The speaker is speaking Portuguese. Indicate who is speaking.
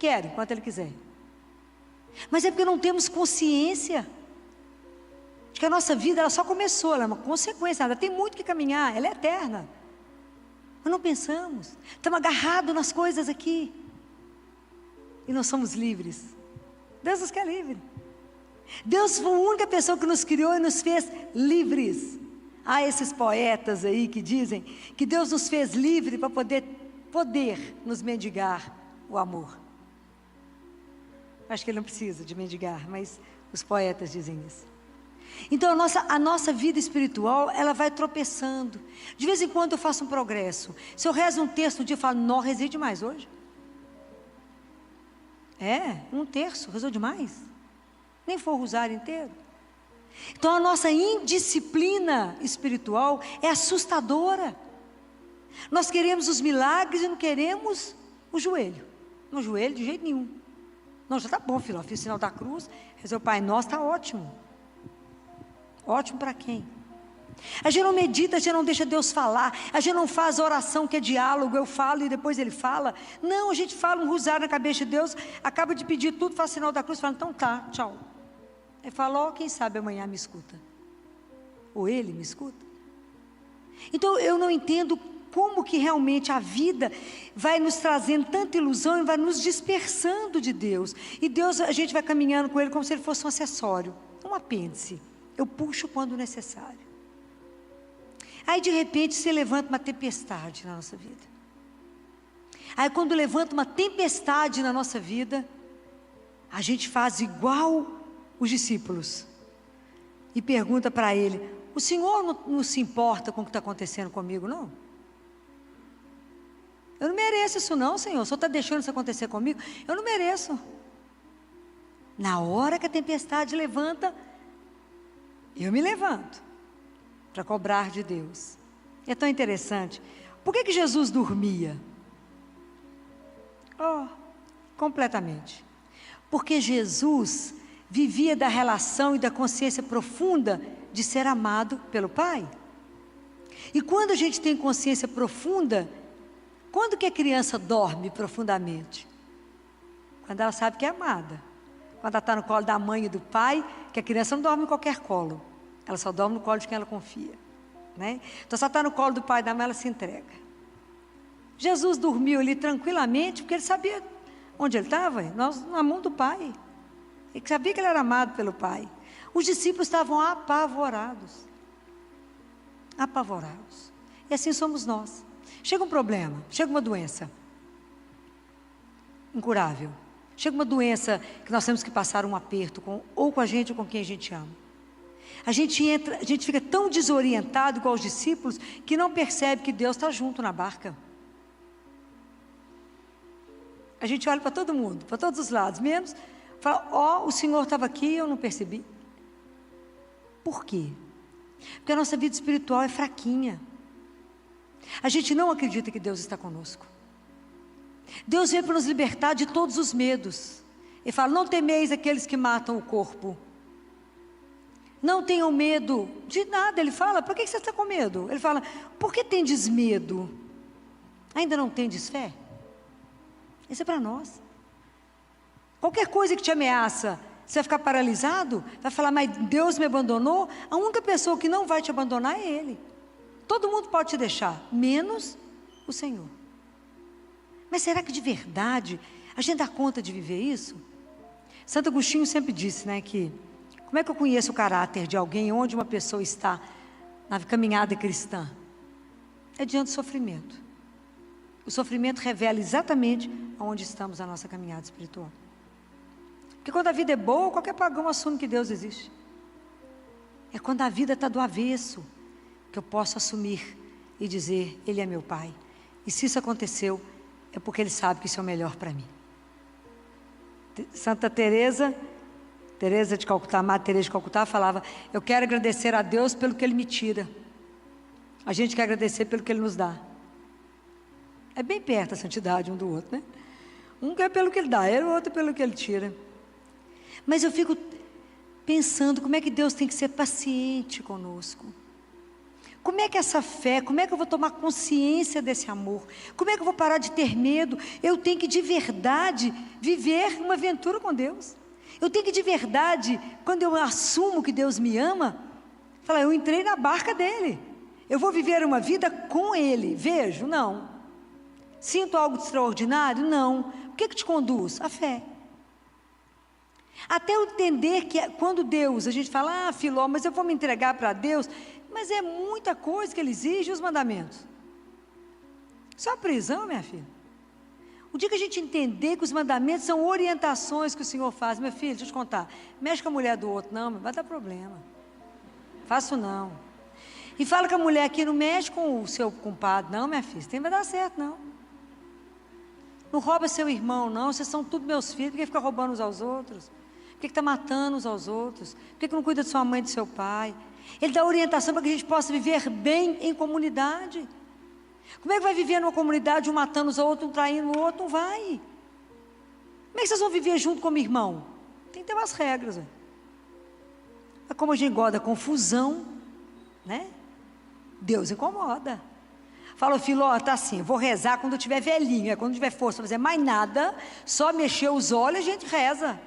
Speaker 1: quero, enquanto Ele quiser. Mas é porque não temos consciência de que a nossa vida, ela só começou, ela é uma consequência, ela tem muito que caminhar, ela é eterna. Mas não pensamos, estamos agarrados nas coisas aqui. E nós somos livres. Deus nos quer livre. Deus foi a única pessoa que nos criou e nos fez livres. Há esses poetas aí que dizem que Deus nos fez livre para poder nos mendigar o amor. Acho que Ele não precisa de mendigar, mas os poetas dizem isso. Então a nossa vida espiritual, ela vai tropeçando. De vez em quando eu faço um progresso. Se eu rezo um texto um dia, eu falo, não, rezei demais hoje. Um terço, rezou demais. Nem for o rosário inteiro. Então a nossa indisciplina espiritual é assustadora. Nós queremos os milagres e não queremos o joelho. No joelho de jeito nenhum. Não, já está bom, filho, fiz o sinal da cruz, rezou o Pai Nosso, está ótimo. Ótimo para quem? A gente não medita, a gente não deixa Deus falar, a gente não faz oração que é diálogo, eu falo e depois Ele fala. Não, a gente fala um rosário na cabeça de Deus, acaba de pedir tudo, faz sinal da cruz, fala, então tá, tchau. Ele fala, quem sabe amanhã me escuta. Ou Ele me escuta. Então eu não entendo como que realmente a vida vai nos trazendo tanta ilusão e vai nos dispersando de Deus. E Deus, a gente vai caminhando com Ele como se Ele fosse um acessório, um apêndice. Eu puxo quando necessário. Aí de repente se levanta uma tempestade na nossa vida. Aí quando levanta uma tempestade na nossa vida, a gente faz igual os discípulos. E pergunta para Ele, o Senhor não se importa com o que está acontecendo comigo, não? Eu não mereço isso não, Senhor. O Senhor está deixando isso acontecer comigo? Eu não mereço. Na hora que a tempestade levanta, eu me levanto para cobrar de Deus. É tão interessante. Por que Jesus dormia? Completamente. Porque Jesus vivia da relação e da consciência profunda de ser amado pelo Pai. E quando a gente tem consciência profunda, quando que a criança dorme profundamente? Quando ela sabe que é amada. Quando ela está no colo da mãe e do pai, que a criança não dorme em qualquer colo. Ela só dorme no colo de quem ela confia. Né? Então, se ela está no colo do pai e da mãe, ela se entrega. Jesus dormiu ali tranquilamente, porque Ele sabia onde Ele estava, na mão do Pai. Ele sabia que Ele era amado pelo Pai. Os discípulos estavam apavorados. Apavorados. E assim somos nós. Chega um problema, chega uma doença incurável. Chega uma doença que nós temos que passar um aperto ou com a gente ou com quem a gente ama. A gente fica tão desorientado igual os discípulos que não percebe que Deus está junto na barca. A gente olha para todo mundo, para todos os lados, menos fala, o Senhor estava aqui e eu não percebi. Por quê? Porque a nossa vida espiritual é fraquinha. A gente não acredita que Deus está conosco. Deus veio para nos libertar de todos os medos. Ele fala, não temeis aqueles que matam o corpo. Não tenham medo de nada. Ele fala, por que você está com medo? Ele fala, por que tendes medo? Ainda não tendes fé? Isso é para nós. Qualquer coisa que te ameaça, você vai ficar paralisado, vai falar, mas Deus me abandonou. A única pessoa que não vai te abandonar é Ele. Todo mundo pode te deixar, menos o Senhor. Mas será que de verdade a gente dá conta de viver isso? Santo Agostinho sempre disse, né, que como é que eu conheço o caráter de alguém, onde uma pessoa está na caminhada cristã? É diante do sofrimento. O sofrimento revela exatamente aonde estamos na nossa caminhada espiritual. Porque quando a vida é boa, qualquer pagão assume que Deus existe. É quando a vida está do avesso que eu posso assumir e dizer, Ele é meu Pai. E se isso aconteceu, é porque Ele sabe que isso é o melhor para mim. Santa Teresa de Calcutá, Madre Teresa de Calcutá falava, eu quero agradecer a Deus pelo que Ele me tira. A gente quer agradecer pelo que Ele nos dá. É bem perto a santidade um do outro, né? Um quer pelo que Ele dá, o outro pelo que Ele tira. Mas eu fico pensando como é que Deus tem que ser paciente conosco. Como é que essa fé, como é que eu vou tomar consciência desse amor? Como é que eu vou parar de ter medo? Eu tenho que de verdade viver uma aventura com Deus. Eu tenho que de verdade, quando eu assumo que Deus me ama, falar, eu entrei na barca dele. Eu vou viver uma vida com ele. Vejo? Não. Sinto algo de extraordinário? Não. O que te conduz? A fé. Até eu entender que quando Deus, a gente fala, Filó, mas eu vou me entregar para Deus, mas é muita coisa que Ele exige, os mandamentos. Só prisão, minha filha. O dia que a gente entender que os mandamentos são orientações que o Senhor faz, meu filho, deixa eu te contar, mexe com a mulher do outro, não, vai dar problema. Faço não. E fala com a mulher que não mexe com o seu compadre, não, minha filha, isso não vai dar certo, não. Não rouba seu irmão, não, vocês são tudo meus filhos, por que fica roubando uns aos outros? Por que está matando uns aos outros? Por que não cuida de sua mãe e de seu pai? Ele dá orientação para que a gente possa viver bem em comunidade. Como é que vai viver numa comunidade, um matando os outros, um traindo o outro? Não vai. Como é que vocês vão viver junto como irmão? Tem que ter umas regras. Mas como a gente gosta da confusão, né? Deus incomoda. Fala, filho, ó, tá assim, eu vou rezar quando eu tiver velhinho, quando eu tiver força para fazer mais nada, só mexer os olhos a gente reza.